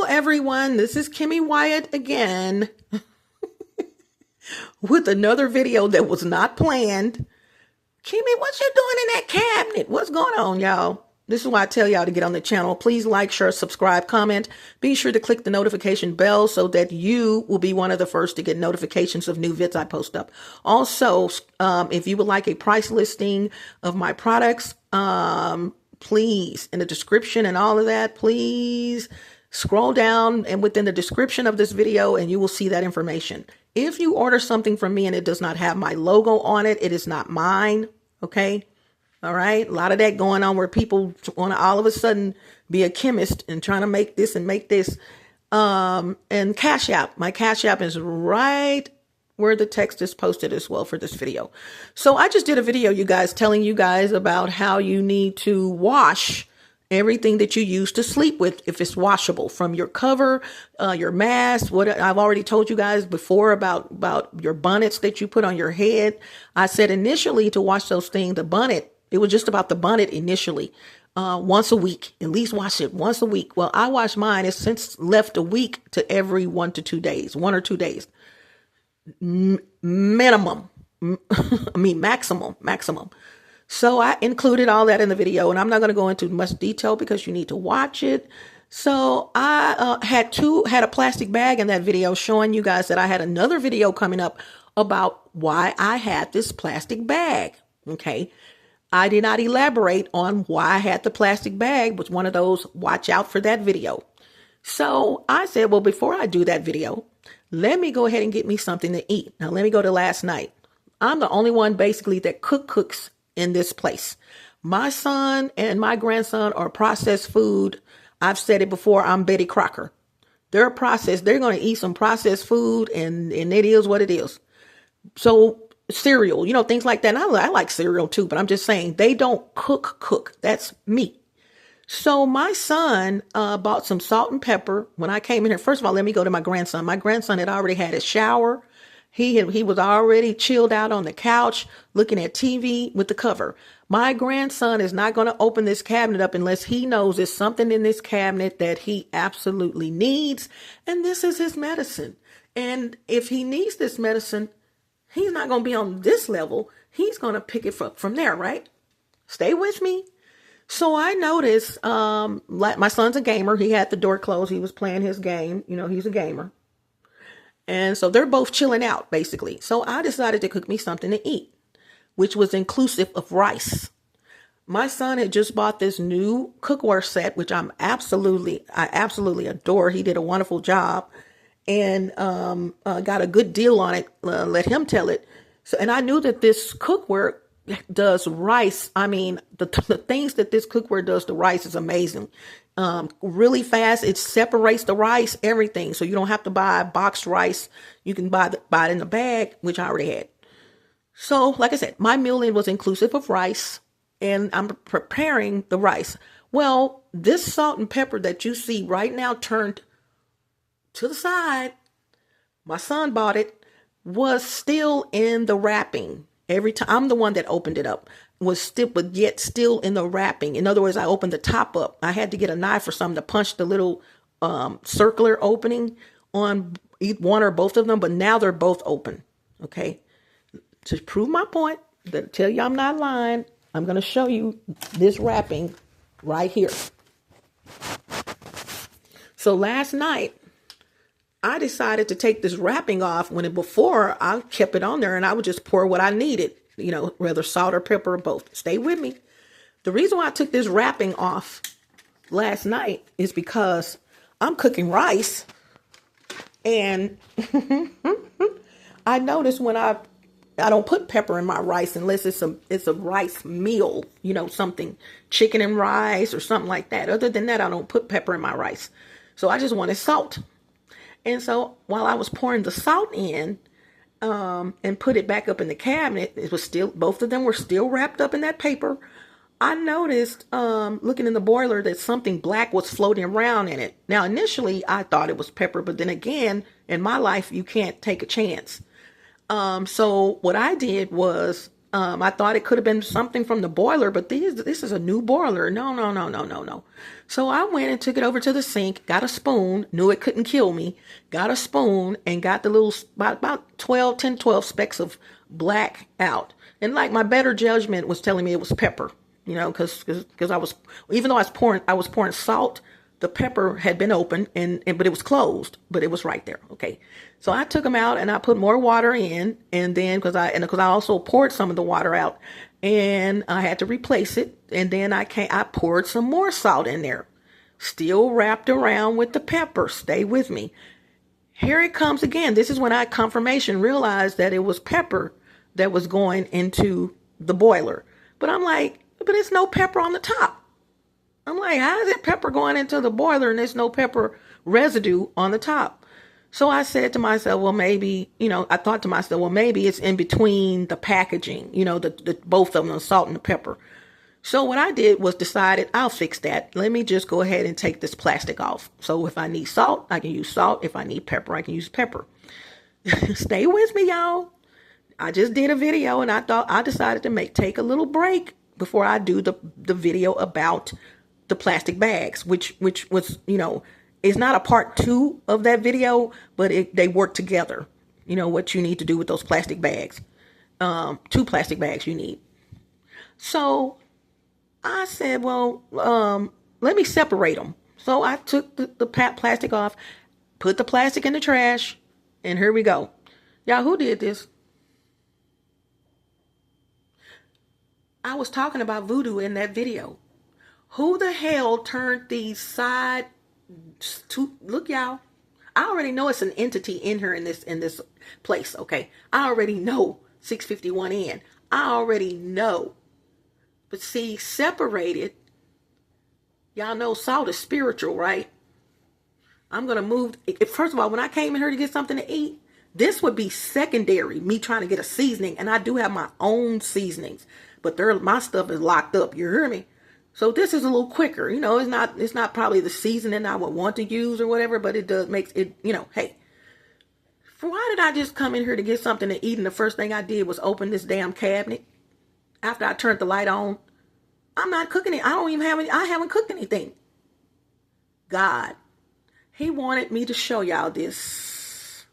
everyone, this is Kimmy Wyatt again with another video that was not planned. Kimmy, what you doing in that cabinet? What's going on, y'all? This is why I tell y'all to get on the channel. Please like, share, subscribe, comment. Be sure to click the notification bell so that you will be one of the first to get notifications of new vids I post up. Also, if you would like a price listing of my products, please, in the description and all of that, please scroll down and within the description of this video and you will see that information. If you order something from me and it does not have my logo on it, it is not mine. Okay. All right. A lot of that going on where people want to all of a sudden be a chemist and trying to make this and make this. And Cash App, my Cash App is right where the text is posted as well for this video. So I just did a video, you guys, telling you guys about how you need to wash everything that you use to sleep with, if it's washable, from your cover, your mask. What I've already told you guys before about your bonnets that you put on your head. I said initially to wash those things, the bonnet, it was just about the bonnet initially, once a week, at least wash it once a week. Well, I wash mine. It's since left a week to every 1 to 2 days, 1 or 2 days. Minimum. I mean, maximum. So I included all that in the video, and I'm not going to go into much detail because you need to watch it. So I had a plastic bag in that video showing you guys that I had another video coming up about why I had this plastic bag. Okay. I did not elaborate on why I had the plastic bag. It was one of those watch out for that video. So I said, well, before I do that video, let me go ahead and get me something to eat. Now, let me go to last night. I'm the only one basically that cooks in this place. My son and my grandson are processed food. I've said it before. I'm Betty Crocker. They're processed. They're going to eat some processed food and it is what it is. So cereal, things like that. And I like cereal too, but I'm just saying they don't cook. That's me. So my son bought some salt and pepper when I came in here. First of all, let me go to my grandson. My grandson had already had his shower. He was already chilled out on the couch looking at TV with the cover. My grandson is not going to open this cabinet up unless he knows there's something in this cabinet that he absolutely needs. And this is his medicine. And if he needs this medicine, he's not going to be on this level. He's going to pick it from there, right? Stay with me. So I noticed, like my son's a gamer. He had the door closed. He was playing his game. He's a gamer. And so they're both chilling out, basically. So I decided to cook me something to eat, which was inclusive of rice. My son had just bought this new cookware set, which I absolutely adore. He did a wonderful job and got a good deal on it. Let him tell it. So, and I knew that this cookware does rice. I mean, the things that this cookware does to rice is amazing. Really fast. It separates the rice, everything. So you don't have to buy boxed rice. You can buy it in a bag, which I already had. So like I said, my meal was inclusive of rice and I'm preparing the rice. Well, this salt and pepper that you see right now turned to the side, my son bought it, was still in the wrapping. Every time I'm the one that opened it up, but yet still in the wrapping. In other words, I opened the top up. I had to get a knife or something to punch the little circular opening on one or both of them, but now they're both open. Okay. To prove my point, to tell you I'm not lying, I'm going to show you this wrapping right here. So last night, I decided to take this wrapping off before I kept it on there and I would just pour what I needed, whether salt or pepper or both. Stay with me. The reason why I took this wrapping off last night is because I'm cooking rice and I noticed when I don't put pepper in my rice unless it's a rice meal, something chicken and rice or something like that. Other than that, I don't put pepper in my rice. So I just wanted salt. And so while I was pouring the salt in and put it back up in the cabinet, both of them were still wrapped up in that paper. I noticed looking in the boiler that something black was floating around in it. Now, initially, I thought it was pepper, but then again, in my life, you can't take a chance. So what I did was I thought it could have been something from the boiler, but this is a new boiler. No, no, no, no, no, no. So I went and took it over to the sink, got a spoon, knew it couldn't kill me, got a spoon and got the little, about 12 specks of black out. And like my better judgment was telling me it was pepper, because I was, even though I was pouring salt, the pepper had been open but it was closed, but it was right there. Okay. So I took them out and I put more water in, and then because I also poured some of the water out and I had to replace it. And then I poured some more salt in there, still wrapped around with the pepper. Stay with me. Here it comes again. This is when I confirmation realized that it was pepper that was going into the boiler. But I'm like, but there's no pepper on the top. I'm like, how is it pepper going into the boiler and there's no pepper residue on the top? So I said to myself, well, maybe, I thought to myself, well, maybe it's in between the packaging, the both of them, the salt and the pepper. So what I did was decided I'll fix that. Let me just go ahead and take this plastic off. So if I need salt, I can use salt. If I need pepper, I can use pepper. Stay with me, y'all. I just did a video and I decided to take a little break before I do the video about the plastic bags, which was, is not a part 2 of that video, but they work together. What you need to do with those plastic bags. 2 plastic bags you need. So I said, well, let me separate them. So I took the plastic off, put the plastic in the trash, and here we go. Y'all, who did this? I was talking about voodoo in that video. Who the hell turned these side to look, y'all? I already know it's an entity in here in this place, okay? I already know 651 in. I already know. But see, separated, y'all know salt is spiritual, right? I'm going to move. First of all, when I came in here to get something to eat, this would be secondary, me trying to get a seasoning. And I do have my own seasonings, but my stuff is locked up. You hear me? So this is a little quicker. It's not probably the seasoning I would want to use or whatever, but it does makes it, hey. Why did I just come in here to get something to eat and the first thing I did was open this damn cabinet after I turned the light on? I'm not cooking it. I haven't cooked anything. God, he wanted me to show y'all this.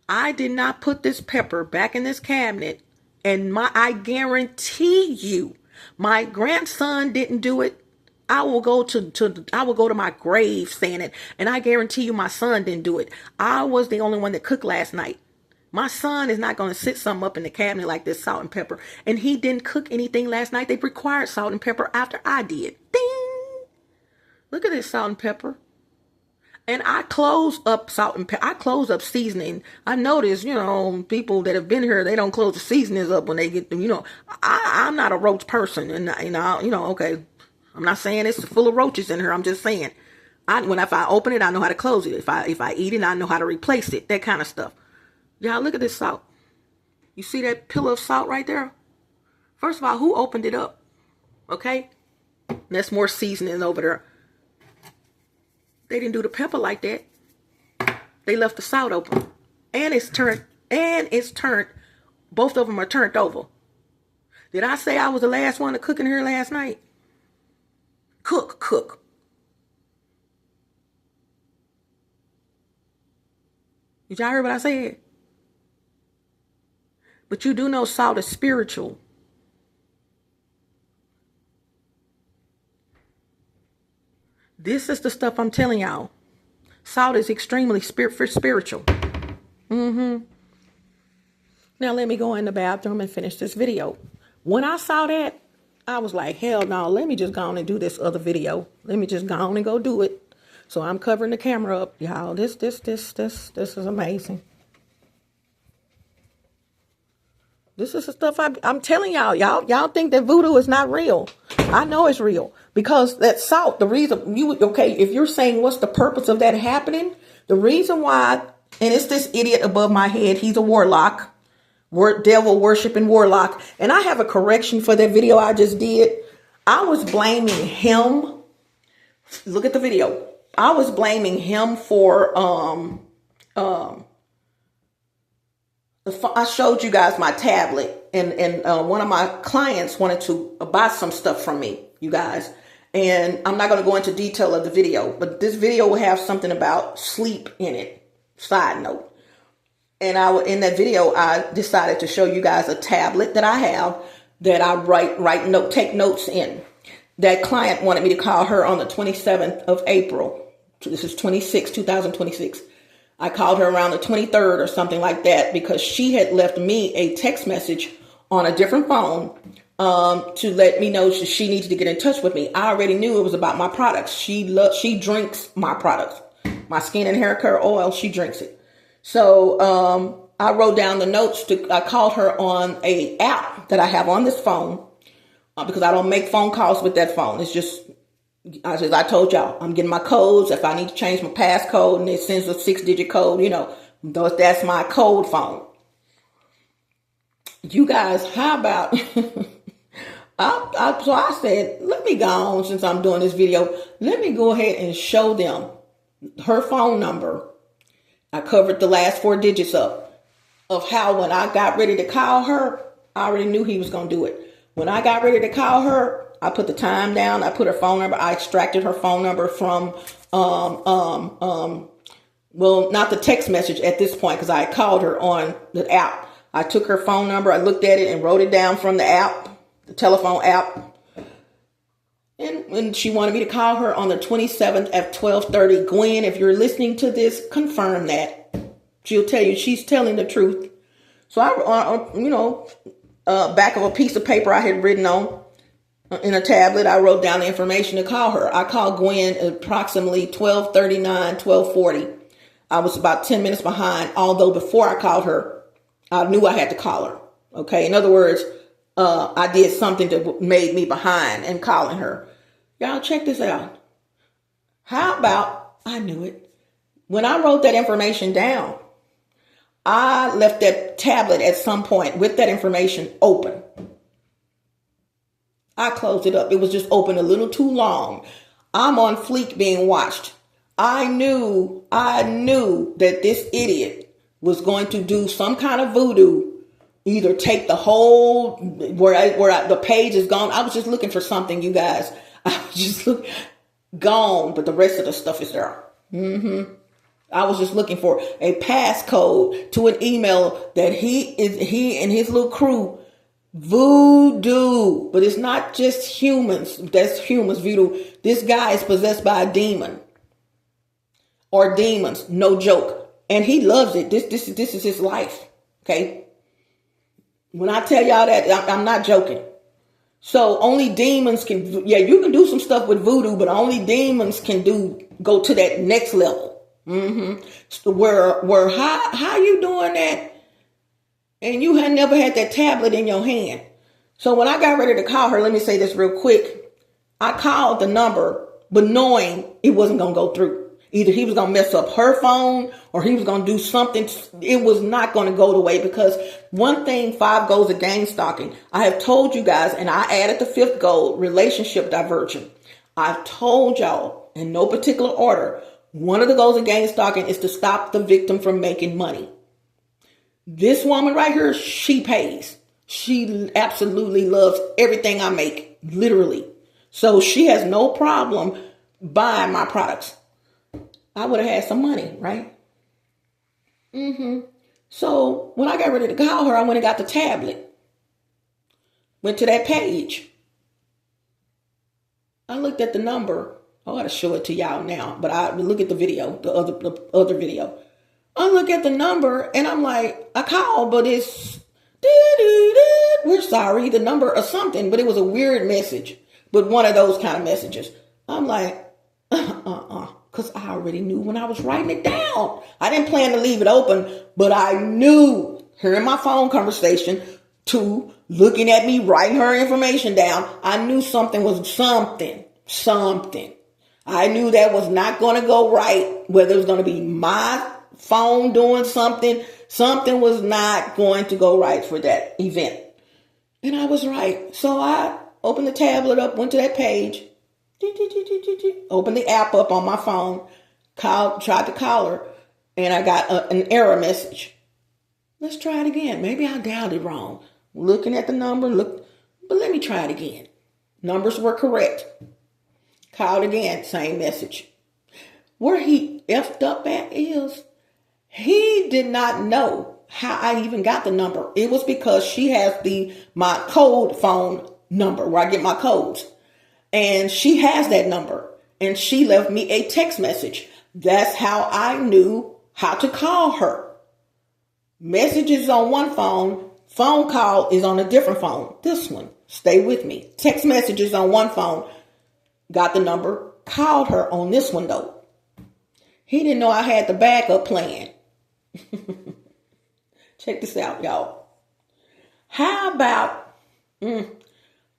I did not put this pepper back in this cabinet, and I guarantee you, my grandson didn't do it. I will go to my grave saying it, and I guarantee you, my son didn't do it. I was the only one that cooked last night. My son is not going to sit something up in the cabinet like this salt and pepper, and he didn't cook anything last night. They required salt and pepper after I did. Ding! Look at this salt and pepper. And I close up salt and pepper. I close up seasoning. I notice, people that have been here, they don't close the seasonings up when they get them. I'm not a roach person, and okay. I'm not saying it's full of roaches in here. I'm just saying, if I open it, I know how to close it. If I eat it, I know how to replace it. That kind of stuff. Y'all, look at this salt. You see that pillar of salt right there? First of all, who opened it up? Okay, that's more seasoning over there. They didn't do the pepper like that. They left the salt open. And it's turned. Both of them are turned over. Did I say I was the last one to cook in here last night? Cook. Did y'all hear what I said? But you do know salt is spiritual. This is the stuff I'm telling y'all. Salt is extremely spiritual. Now let me go in the bathroom and finish this video. When I saw that, I was like, hell no, let me just go on and do this other video. Let me just go on and go do it. So I'm covering the camera up, y'all. This is amazing. This is the stuff I'm telling y'all. Y'all think that voodoo is not real. I know it's real because that salt, the reason if you're saying what's the purpose of that happening, the reason why, and it's this idiot above my head. He's a warlock, devil worshiping warlock. And I have a correction for that video I just did. I was blaming him. Look at the video. I was blaming him for, I showed you guys my tablet and one of my clients wanted to buy some stuff from me, you guys. And I'm not going to go into detail of the video, but this video will have something about sleep in it. Side note. And in that video, I decided to show you guys a tablet that I have that I take notes in. That client wanted me to call her on the 27th of April. This is 2026. I called her around the 23rd or something like that because she had left me a text message on a different phone to let me know she needed to get in touch with me. I already knew it was about my products. She drinks my products. My skin and hair care oil, she drinks it. So I wrote down the notes. I called her on a app that I have on this phone because I don't make phone calls with that phone. It's just, as I told y'all, I'm getting my codes. If I need to change my passcode and it sends a 6-digit code, that's my code phone. You guys, how about, so I said, let me go on since I'm doing this video. Let me go ahead and show them her phone number. I covered the last 4 digits up of how when I got ready to call her, I already knew he was going to do it. When I got ready to call her, I put the time down. I put her phone number. I extracted her phone number from, well, not the text message at this point because I had called her on the app. I took her phone number. I looked at it and wrote it down from the app, the telephone app. And she wanted me to call her on the 27th at 12:30. Gwen, if you're listening to this, confirm that. She'll tell you she's telling the truth. So back of a piece of paper I had written on in a tablet, I wrote down the information to call her. I called Gwen at approximately 12:39, 12:40. I was about 10 minutes behind, although before I called her, I knew I had to call her. Okay. In other words, I did something that made me behind in calling her. Y'all check this out. How about, I knew it. When I wrote that information down, I left that tablet at some point with that information open. I closed it up. It was just open a little too long. I'm on fleek being watched. I knew that this idiot was going to do some kind of voodoo, either take the whole, the page is gone. I was just looking for something, you guys. I was just gone, but the rest of the stuff is there. I was just looking for a passcode to an email that he and his little crew voodoo, but it's not just humans. That's humans voodoo. This guy is possessed by a demon or demons. No joke. And he loves it. This is his life. Okay. When I tell y'all that, I'm not joking. So only demons can, you can do some stuff with voodoo, but only demons can go to that next level. So where how you doing that? And you had never had that tablet in your hand. So when I got ready to call her, let me say this real quick. I called the number, but knowing it wasn't going to go through. Either he was going to mess up her phone or he was going to do something. It was not going to go the way, because one thing, 5 goals of gang stalking. I have told you guys, and I added the 5th goal, relationship diversion. I've told y'all in no particular order. One of the goals of gang stalking is to stop the victim from making money. This woman right here, she pays. She absolutely loves everything I make, literally. So she has no problem buying my products. I would have had some money, right? So when I got ready to call her, I went and got the tablet. Went to that page. I looked at the number. I ought to show it to y'all now, but I look at the video, the other video. I look at the number and I'm like, I called, but it's, we're sorry, the number or something, but it was a weird message, but one of those kind of messages. I'm like, because I already knew when I was writing it down. I didn't plan to leave it open, but I knew, hearing my phone conversation, to looking at me writing her information down, I knew something was something. I knew that was not going to go right, whether it was going to be my phone doing something. Something was not going to go right for that event. And I was right. So I opened the tablet up, went to that page, opened the app up on my phone, tried to call her, and I got an error message. Let's try it again. Maybe I dialed it wrong. looking at the number, but let me try it again. Numbers were correct. Called again, same message. Where he effed up at is he did not know how I even got the number. It was because she has my code phone number where I get my codes. And she has that number. And she left me a text message. That's how I knew how to call her. Messages on one phone. Phone call is on a different phone. This one. Stay with me. Text messages on one phone. Got the number. Called her on this one though. He didn't know I had the backup plan. Check this out, y'all. How about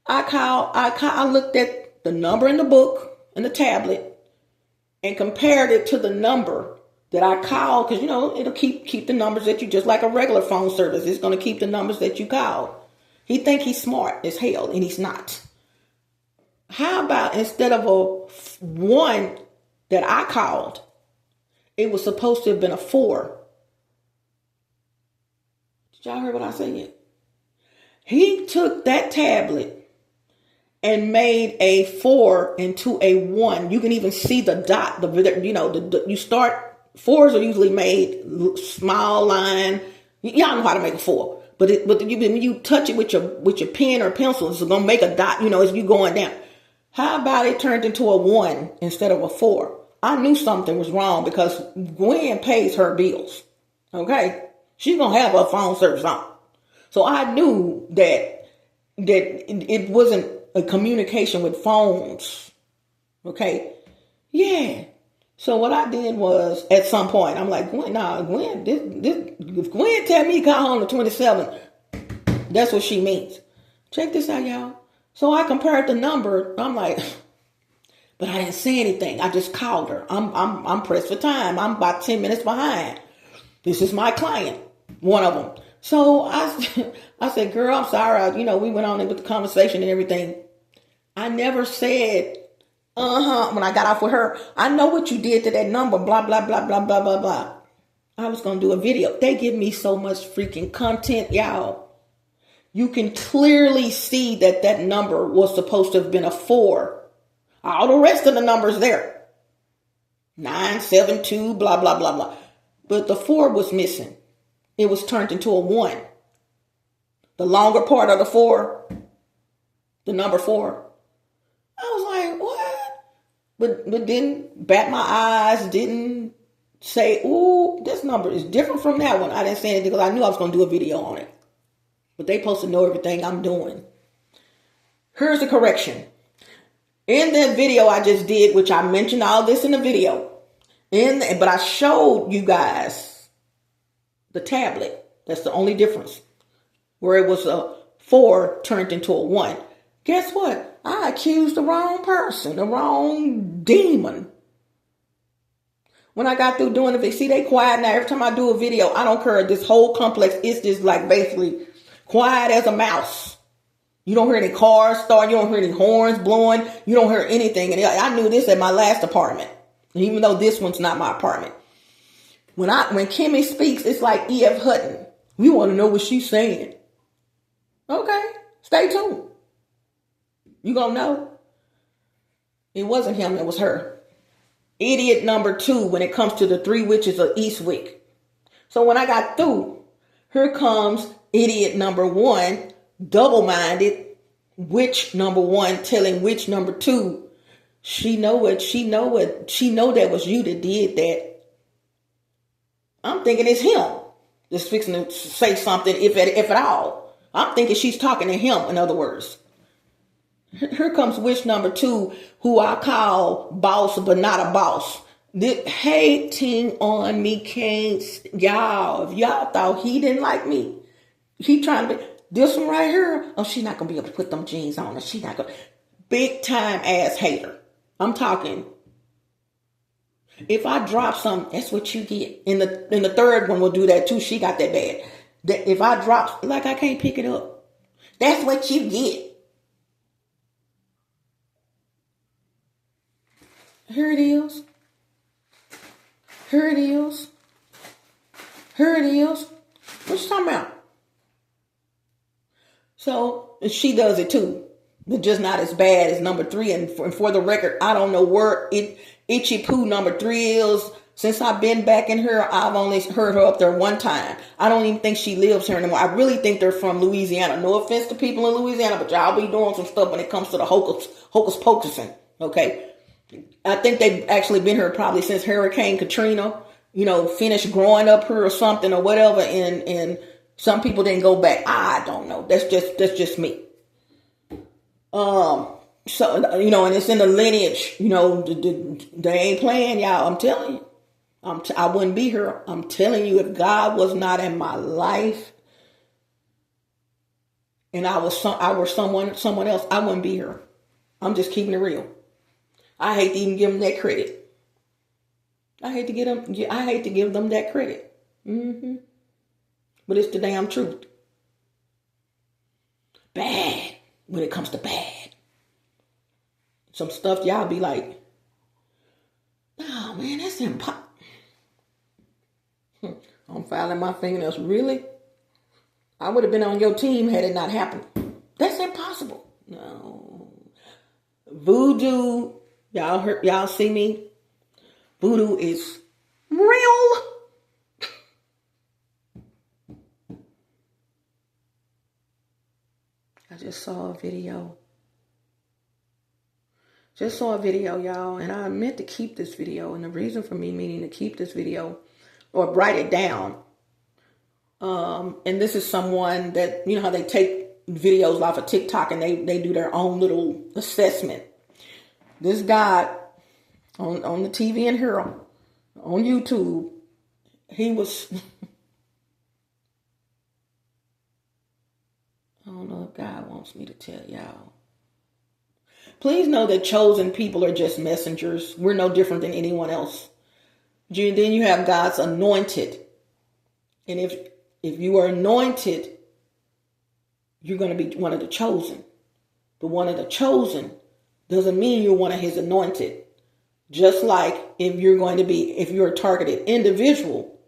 I looked at the number in the book in the tablet and compared it to the number that I called, because it'll keep the numbers that you, just like a regular phone service, it's going to keep the numbers that you called. He think he's smart as hell, and he's not. How about instead of a 1 that I called, it was supposed to have been a 4. Did y'all hear what I said? He took that tablet and made a 4 into a 1. You can even see the dot. You start, 4s are usually made small line. Y'all know how to make a 4, but when you touch it with your pen or pencil, it's gonna make a dot. As you going down. How about it turned into a 1 instead of a 4? I knew something was wrong because Gwen pays her bills. Okay, she's gonna have her phone service on, so I knew that it wasn't a communication with phones. Okay. Yeah. So what I did was, at some point, I'm like, Gwen, if Gwen tell me to call on the 27th, that's what she means. Check this out, y'all. So I compared the number. I'm like, but I didn't say anything. I just called her. I'm pressed for time. I'm about 10 minutes behind. This is my client, one of them. So I said, girl, I'm sorry. We went on with the conversation and everything. I never said, when I got off with her, I know what you did to that number, blah, blah, blah, blah, blah, blah, blah. I was going to do a video. They give me so much freaking content, y'all. You can clearly see that number was supposed to have been a 4. All the rest of the numbers there. 972, blah, blah, blah, blah. But the 4 was missing. It was turned into a 1. The longer part of the 4, the number 4. I was like, what? But didn't bat my eyes, didn't say, ooh, this number is different from that one. I didn't say anything because I knew I was going to do a video on it. But they supposed to know everything I'm doing. Here's the correction. In that video I just did, which I mentioned all this in the video, but I showed you guys the tablet. That's the only difference. Where it was a 4 turned into a 1. Guess what? I accused the wrong person, the wrong demon. When I got through doing it, see, they quiet now. Every time I do a video, I don't care. This whole complex is just like basically quiet as a mouse. You don't hear any cars start. You don't hear any horns blowing. You don't hear anything. And I knew this at my last apartment, even though this one's not my apartment. When Kimmy speaks, it's like E.F. Hutton. We want to know what she's saying. Okay, stay tuned. You gonna know? It wasn't him, it was her. Idiot number 2 when it comes to the 3 witches of Eastwick. So when I got through, here comes idiot number 1, double-minded, witch number 1 telling witch number 2, she know that was you that did that. I'm thinking it's him that's fixing to say something, if at all. I'm thinking she's talking to him, in other words. Here comes witch number 2, who I call boss, but not a boss. Hating on me can't, y'all. If y'all thought he didn't like me, he trying to be, this one right here, oh, she's not going to be able to put them jeans on. She's not going to, big time ass hater. I'm talking, if I drop something, that's what you get. In the third one, we'll do that too. She got that bad. That if I drop, like I can't pick it up, that's what you get. Here it is. Here it is. Here it is. What you talking about? So she does it too, but just not as bad as number 3. And for the record, I don't know where Itchy Poo number 3 is. Since I've been back in here, I've only heard her up there one time. I don't even think she lives here anymore. I really think they're from Louisiana. No offense to people in Louisiana, but y'all be doing some stuff when it comes to the hocus pocusing. Okay. I think they've actually been here probably since Hurricane Katrina, finished growing up here or something or whatever. And some people didn't go back. I don't know. That's just me. So, and it's in the lineage, they ain't playing, y'all. I'm telling you. I wouldn't be here. I'm telling you, if God was not in my life and I was someone else, I wouldn't be here. I'm just keeping it real. I hate to even give them that credit. I hate to give them that credit. But it's the damn truth. Bad when it comes to bad. Some stuff y'all be like, oh man, that's impossible. I'm filing my fingernails. Really? I would have been on your team had it not happened. That's impossible. No. Voodoo, y'all see me? Voodoo is real. I just saw a video. Y'all, and I meant to keep this video. And the reason for me meaning to keep this video or write it down. And this is someone that, how they take videos off of TikTok and they do their own little assessment. This guy on the TV and here on YouTube, he was, I don't know if God wants me to tell y'all. Please know that chosen people are just messengers. We're no different than anyone else. Then you have God's anointed. And if you are anointed, you're going to be one of the chosen. But one of the chosen doesn't mean you're one of his anointed. Just like if you're a targeted individual,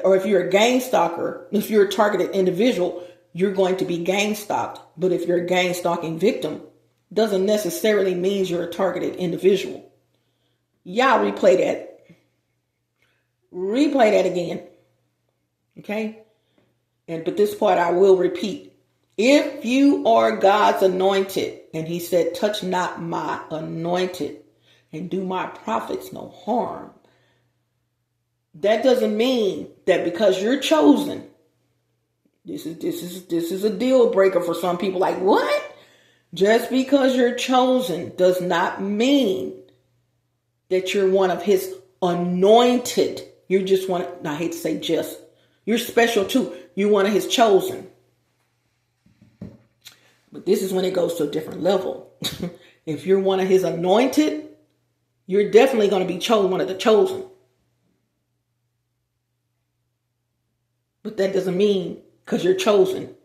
or if you're a gang stalker, if you're a targeted individual, you're going to be gang stalked. But if you're a gang stalking victim, doesn't necessarily mean you're a targeted individual. Y'all replay that. Replay that again. Okay? But this part I will repeat. If you are God's anointed, and he said, touch not my anointed and do my prophets no harm. That doesn't mean that because you're chosen, this is a deal breaker for some people. Like, what? Just because you're chosen does not mean that you're one of his anointed. You're just one. I hate to say just. You're special too. You're one of his chosen. But this is when it goes to a different level. If you're one of his anointed, you're definitely going to be one of the chosen. But that doesn't mean because you're chosen,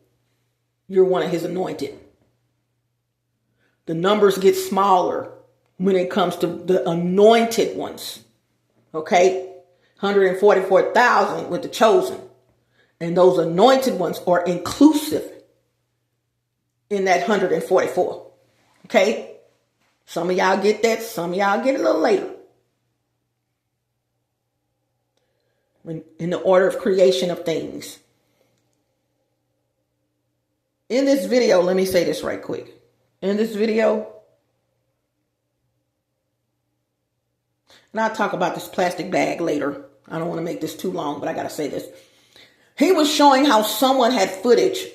you're one of his anointed. The numbers get smaller when it comes to the anointed ones. Okay? 144,000 with the chosen. And those anointed ones are inclusive in that 144. Okay? Some of y'all get that. Some of y'all get it a little later. In the order of creation of things. In this video, let me say this right quick. In this video, and I'll talk about this plastic bag later. I don't want to make this too long, but I got to say this. He was showing how someone had footage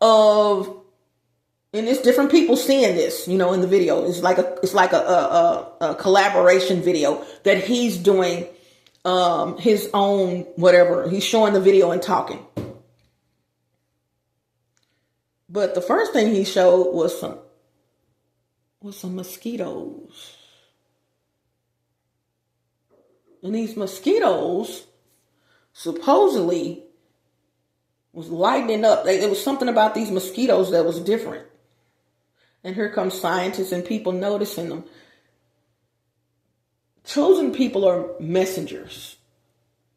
of, and it's different people seeing this, in the video. It's like a collaboration video that he's doing, his own whatever. He's showing the video and talking. But the first thing he showed was some mosquitoes. And these mosquitoes supposedly was lightening up. There was something about these mosquitoes that was different. And here comes scientists and people noticing them. Chosen people are messengers.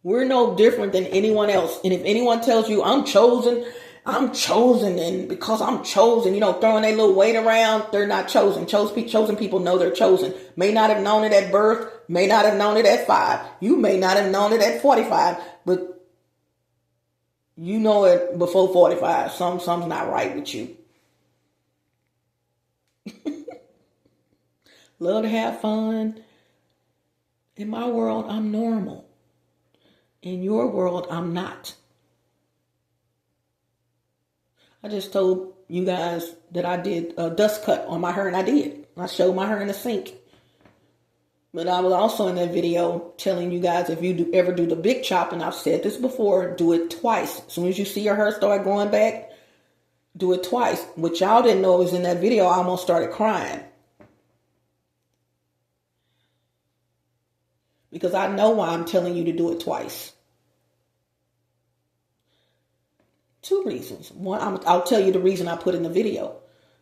We're no different than anyone else. And if anyone tells you I'm chosen I'm chosen, and because I'm chosen, throwing their little weight around, they're not chosen. Chosen people know they're chosen. May not have known it at birth, may not have known it at 5. You may not have known it at 45, but you know it before 45. Something's not right with you. Love to have fun. In my world, I'm normal. In your world, I'm not. I just told you guys that I did a dust cut on my hair, and I did. I showed my hair in the sink. But I was also in that video telling you guys, if you ever do the big chop, and I've said this before, do it twice. As soon as you see your hair start growing back, do it twice. What y'all didn't know is in that video, I almost started crying. Because I know why I'm telling you to do it twice. 2 reasons. One, I'll tell you the reason I put in the video.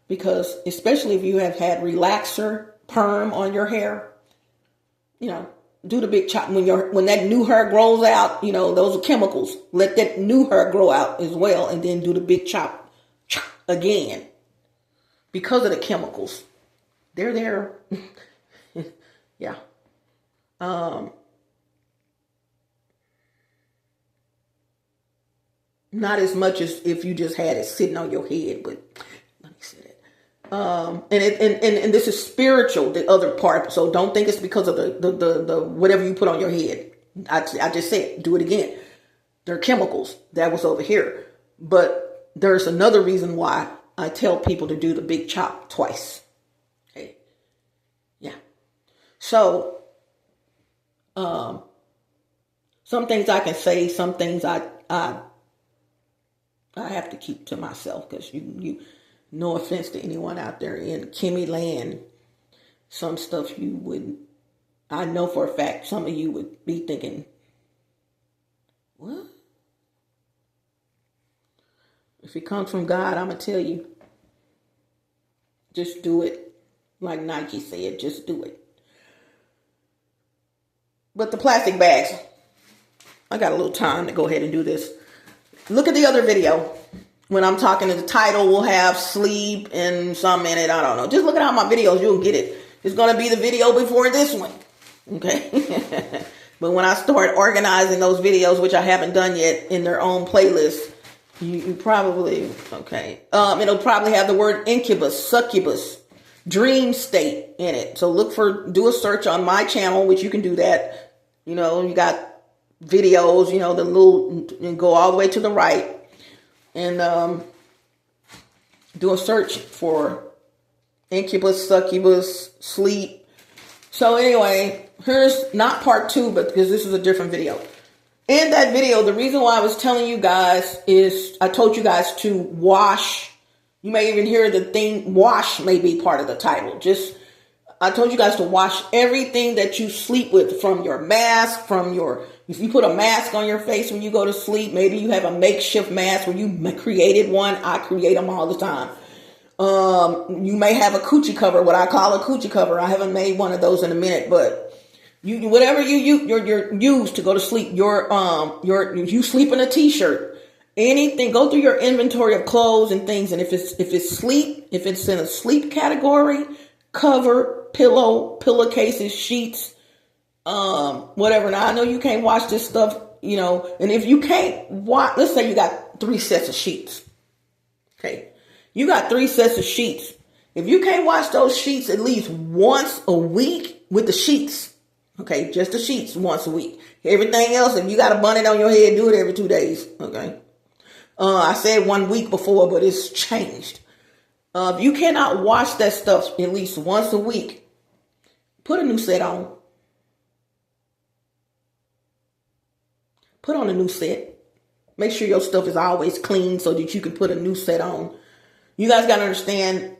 Because especially if you have had relaxer, perm on your hair, do the big chop. When that new hair grows out, those are chemicals. Let that new hair grow out as well, and then do the big chop again. Because of the chemicals. They're there. Yeah. Not as much as if you just had it sitting on your head, but let me say that. And this is spiritual, the other part. So don't think it's because of the whatever you put on your head. I just said, do it again. They're chemicals. That was over here. But there's another reason why I tell people to do the big chop twice. Okay. Yeah. So, some things I can say, some things I have to keep to myself, because you, no offense to anyone out there in Kimmy land, some stuff I know for a fact, some of you would be thinking, what? If it comes from God, I'm going to tell you, just do it. Like Nike said, just do it. But the plastic bags, I got a little time to go ahead and do this. Look at the other video. When I'm talking, the title will have sleep and some in it. I don't know. Just look at all my videos. You'll get it. It's going to be the video before this one. Okay. But when I start organizing those videos, which I haven't done yet, in their own playlist, you probably, okay. It'll probably have the word incubus, succubus, dream state in it. So do a search on my channel, which you can do that. You got videos, and go all the way to the right, and do a search for incubus, succubus, sleep. So anyway, here's not part 2, but because this is a different video. In that video, the reason why I was telling you guys is I told you guys to wash. You may even hear the thing, wash may be part of the title. I told you guys to wash everything that you sleep with, from your mask, if you put a mask on your face when you go to sleep, maybe you have a makeshift mask where you created one. I create them all the time. You may have a coochie cover, what I call a coochie cover. I haven't made one of those in a minute, but whatever you use to go to sleep, you sleep in a t-shirt, anything, go through your inventory of clothes and things. And if it's sleep, if it's in a sleep category, cover, pillowcases, sheets, whatever. Now I know you can't wash this stuff, and if you can't wash, let's say you got 3 sets of sheets. Okay. You got 3 sets of sheets. If you can't wash those sheets at least once a week with the sheets, okay, just the sheets once a week. Everything else, if you got a bonnet on your head, do it every 2 days. Okay. I said 1 week before, but it's changed. If you cannot wash that stuff at least once a week, put a new set on. Put on a new set. Make sure your stuff is always clean so that you can put a new set on. You guys got to understand,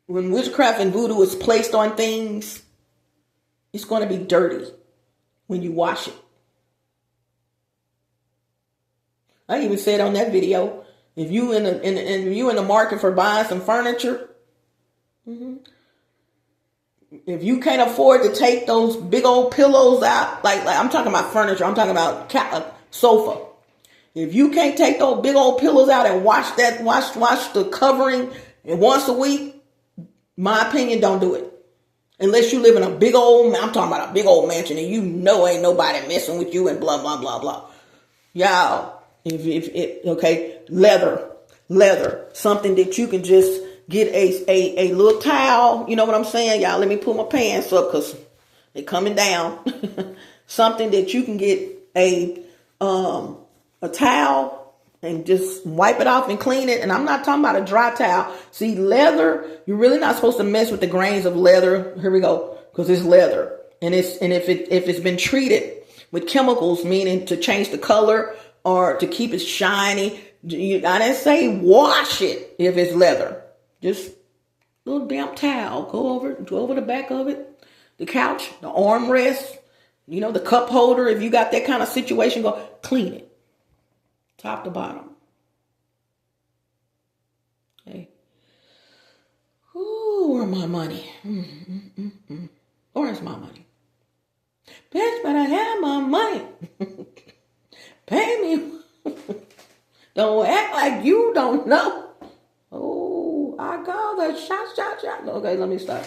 when witchcraft and voodoo is placed on things, it's going to be dirty when you wash it. I even said on that video, if you in the market for buying some furniture, if you can't afford to take those big old pillows out, like I'm talking about furniture, I'm talking about a sofa. If you can't take those big old pillows out and wash the covering and once a week, my opinion, don't do it. Unless you live in a big old, I'm talking about a big old mansion and you know ain't nobody messing with you and blah, blah, blah, blah. Y'all, okay, leather, something that you can just get a little towel. You know what I'm saying? Y'all, let me pull my pants up because they're coming down. Something that you can get a towel and just wipe it off and clean it. And I'm not talking about a dry towel. See, leather, you're really not supposed to mess with the grains of leather. Here we go. Because it's leather. And if it's been treated with chemicals, meaning to change the color or to keep it shiny, I didn't say wash it if it's leather. Just a little damp towel. Go over the back of it, the couch, the armrest, the cup holder. If you got that kind of situation, go clean it. Top to bottom. Okay. Ooh, where's my money? Where's my money? Bitch, but I have my money. Pay me. Don't act like you don't know. Oh, I call the shot. Okay, let me start.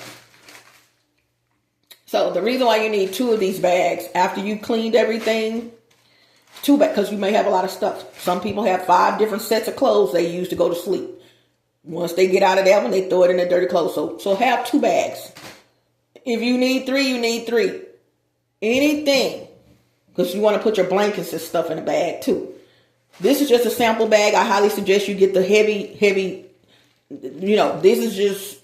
So the reason why you need 2 of these bags after you cleaned everything, 2 bags, because you may have a lot of stuff. Some people have 5 different sets of clothes they use to go to sleep. Once they get out of that one, they throw it in their dirty clothes. So have 2 bags. If you need 3, you need 3. Anything. Because you want to put your blankets and stuff in a bag too. This is just a sample bag. I highly suggest you get the heavy, this is just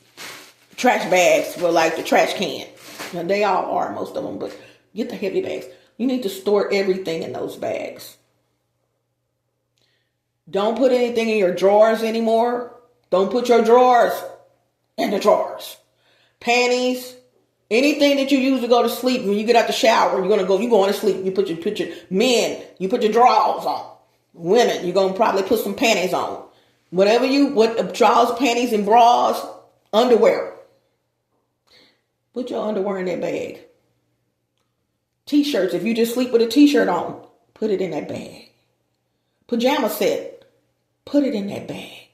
trash bags for like the trash can. Now they all are, most of them, but get the heavy bags. You need to store everything in those bags. Don't put anything in your drawers anymore. Don't put your drawers in the drawers. Panties, anything that you use to go to sleep. When you get out the shower, you're going to sleep. You put your drawers on. Women, you're going to probably put some panties on. What drawers, panties, and bras, underwear. Put your underwear in that bag. T-shirts, if you just sleep with a t-shirt on, put it in that bag. Pajama set, put it in that bag.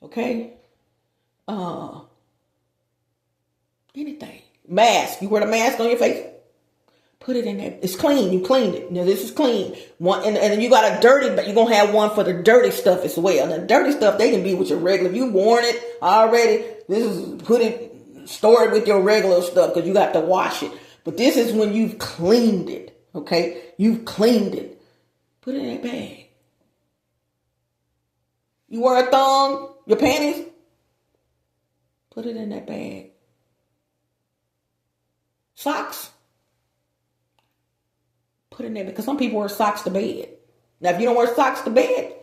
Okay? Anything. Mask, you wear the mask on your face, put it in there. It's clean. You cleaned it. Now this is clean. And then you got a dirty, but you're going to have one for the dirty stuff as well. And the dirty stuff, they can be with your regular. If you worn it already, store it with your regular stuff because you got to wash it. But this is when you've cleaned it. Okay? You've cleaned it. Put it in that bag. You wear a thong, your panties, put it in that bag. Socks, put it in there because some people wear socks to bed. Now, if you don't wear socks to bed,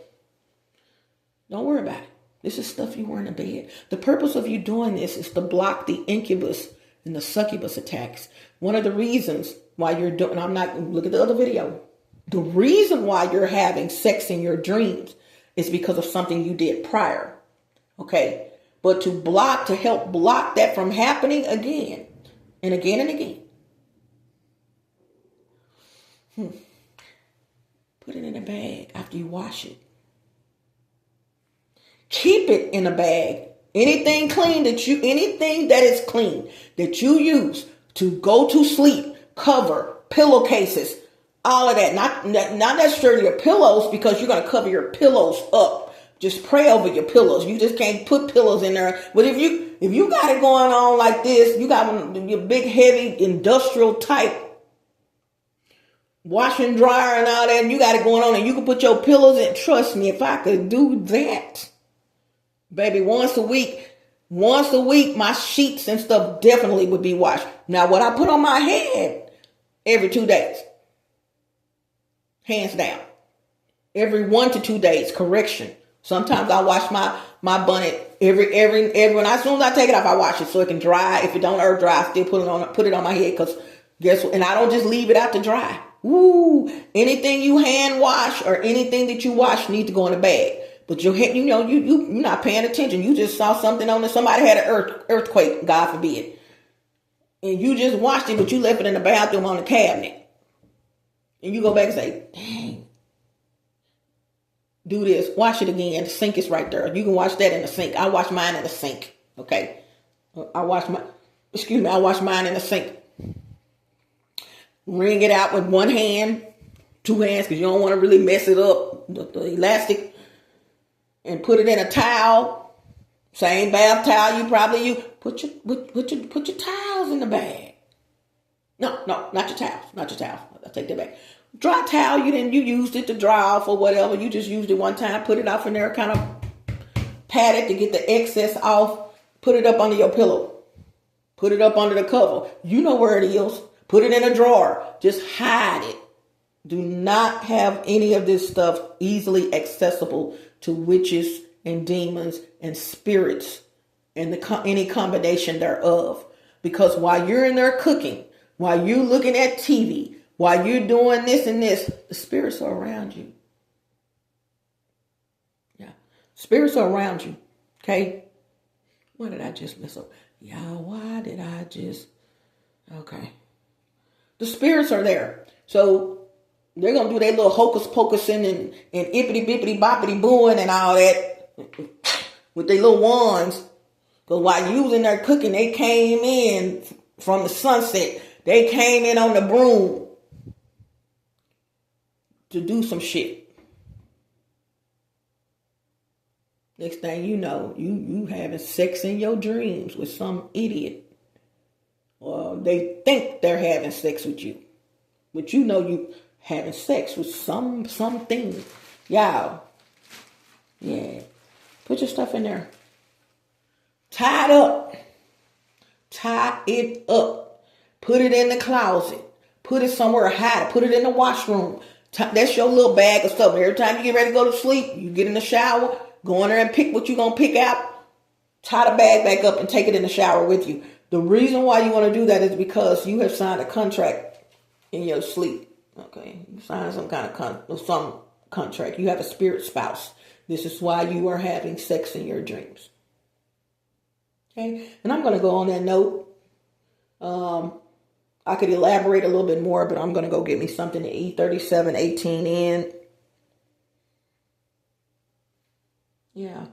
don't worry about it. This is stuff you wear in the bed. The purpose of you doing this is to block the incubus and the succubus attacks. One of the reasons why you're doing, look at the other video. The reason why you're having sex in your dreams is because of something you did prior. Okay? But to help block that from happening again and again and again. Put it in a bag after you wash it. Keep it in a bag. Anything that is clean that you use to go to sleep, cover, pillowcases, all of that. Not necessarily your pillows because you're going to cover your pillows up. Just pray over your pillows. You just can't put pillows in there. But if you got it going on like this, you got your big, heavy, industrial type wash and dryer and all that, and you got it going on, and you can put your pillows in. Trust me, if I could do that, baby, once a week, my sheets and stuff definitely would be washed. Now, what I put on my head every 2 days, hands down. Every 1 to 2 days, correction. Sometimes I wash my bonnet every as soon as I take it off, I wash it so it can dry. If it don't air dry, I still put it on my head because guess what? And I don't just leave it out to dry. Ooh, anything you hand wash or anything that you wash need to go in a bag. But you're not paying attention. You just saw something on there. Somebody had an earthquake, God forbid. And you just washed it, but you left it in the bathroom on the cabinet. And you go back and say, dang, do this, wash it again. The sink is right there. You can wash that in the sink. I wash mine in the sink. Okay. I wash mine in the sink. Wring it out with one hand, two hands, because you don't want to really mess it up, the elastic, and put it in a towel. Same bath towel you probably use. Put your towels in the bag. No, not your towels. Not your towels. I'll take that back. Dry towel, you used it to dry off or whatever. You just used it one time. Put it off in there, kind of pat it to get the excess off. Put it up under your pillow. Put it up under the cover. You know where it is. Put it in a drawer. Just hide it. Do not have any of this stuff easily accessible to witches and demons and spirits and any combination thereof. Because while you're in there cooking, while you're looking at TV, while you're doing this and this, the spirits are around you. Yeah. Spirits are around you. Okay. Why did I just mess up? Y'all, why did I just... Okay. The spirits are there. So they're going to do their little hocus pocusing and ippity bippity boppity booing and all that with their little wands. Because while you was in there cooking, they came in from the sunset. They came in on the broom to do some shit. Next thing you know, you having sex in your dreams with some idiot. Or they think they're having sex with you. But you know you having sex with something. Y'all. Yeah. Put your stuff in there. Tie it up. Tie it up. Put it in the closet. Put it somewhere, hide it. Put it in the washroom. That's your little bag of stuff. Every time you get ready to go to sleep, you get in the shower, go in there and pick what you're going to pick out. Tie the bag back up and take it in the shower with you. The reason why you want to do that is because you have signed a contract in your sleep. Okay. You signed some kind of some contract. You have a spirit spouse. This is why you are having sex in your dreams. Okay. And I'm going to go on that note. I could elaborate a little bit more, but I'm going to go get me something to eat. 37:18 in. Yeah.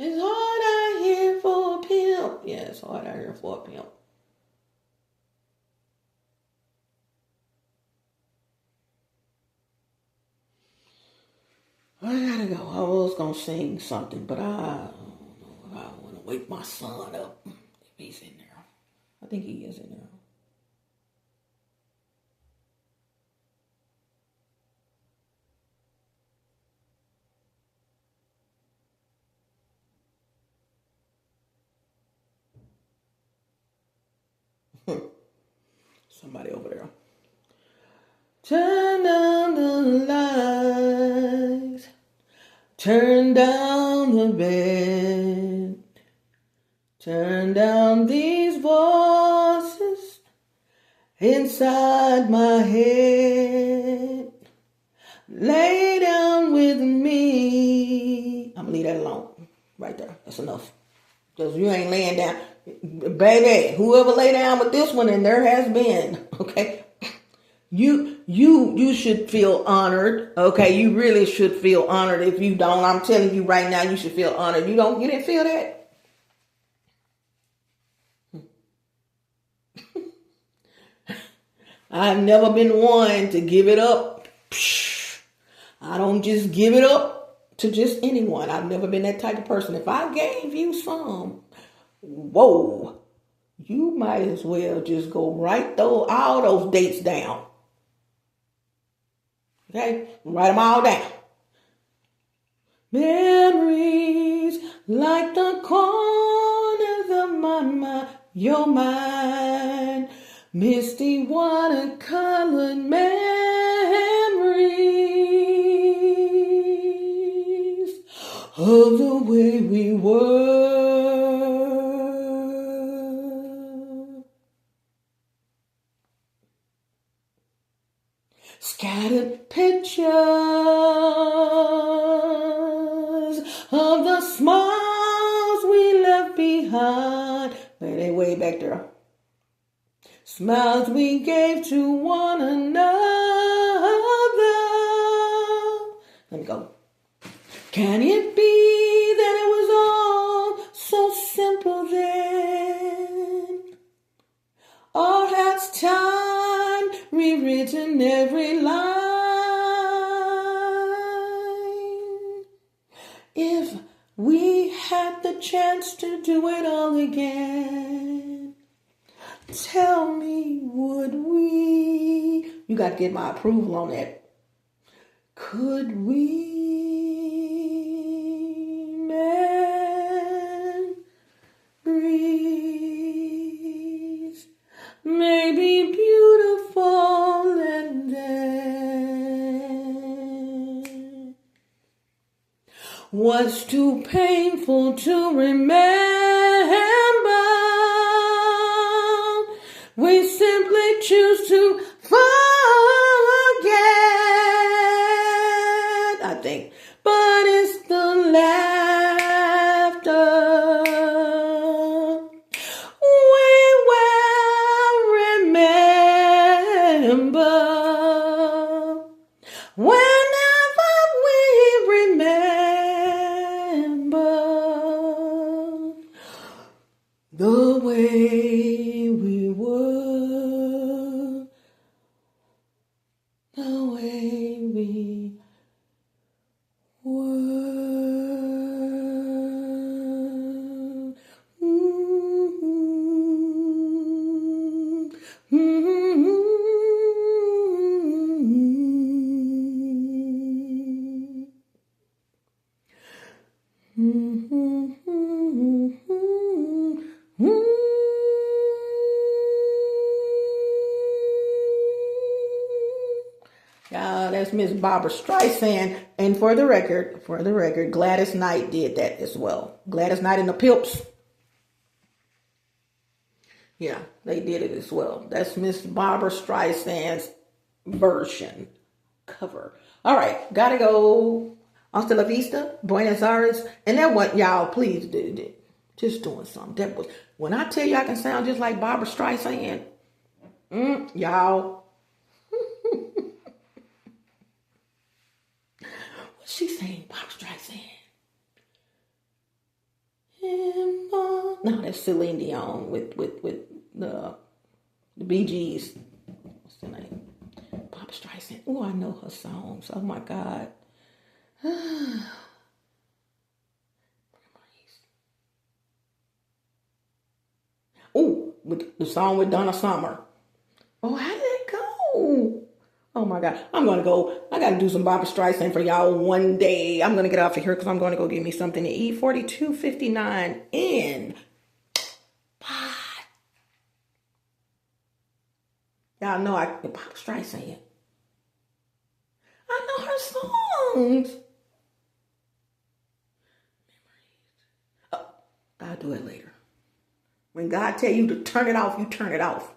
It's hard out here for a pimp. Yeah, it's hard out here for a pimp. I gotta go. I was gonna sing something, but I don't know if I want to wake my son up if he's in there. I think he is in there. Somebody over there. Turn down the lights. Turn down the bed. Turn down these voices inside my head. Lay down with me. I'm gonna leave that alone. Right there. That's enough. Because you ain't laying down. Baby, whoever lay down with this one, and there has been, okay? You should feel honored, okay? You really should feel honored. If you don't, I'm telling you right now, you should feel honored. You didn't feel that? I've never been one to give it up. I don't just give it up to just anyone. I've never been that type of person. If I gave you some, whoa, you might as well just go right through all those dates down. Okay? Write them all down. Memories like the corners of my mind, your mind, misty watercolored memories of the way we were. Scattered pictures of the smiles we left behind, They way back there. Smiles we gave to one another. Let me go. Can it be that it was all so simple then? Or has time rewritten every line? If we had the chance to do it all again, tell me, would we? You got to get my approval on that. Could we memories maybe beautiful and then was too painful to remember? We simply choose to forget, I think. But it's the laughter we will remember. Whenever we remember the way we were, the way we were. That's Miss Barbara Streisand. And for the record, Gladys Knight did that as well. Gladys Knight and the Pips. Yeah, they did it as well. That's Miss Barbara Streisand's version cover. All right, gotta go. Hasta la vista, Buenos Aires. And that what y'all please do. Just doing something. That was when I tell you I can sound just like Barbara Streisand. Y'all. What's she saying? Barbara Streisand. No, that's Celine Dion with the Bee Gees. What's the name? Barbara Streisand. Oh, I know her songs. Oh my God. Oh, with the song with Donna Summer. Oh, how did it go? Oh my God. I got to do some Barbara Streisand for y'all one day. I'm going to get off of here because I'm going to go get me something to eat. 42:59 in. Bye. Y'all know Barbara Streisand. I know her songs. Oh, I'll do it later. When God tell you to turn it off, you turn it off.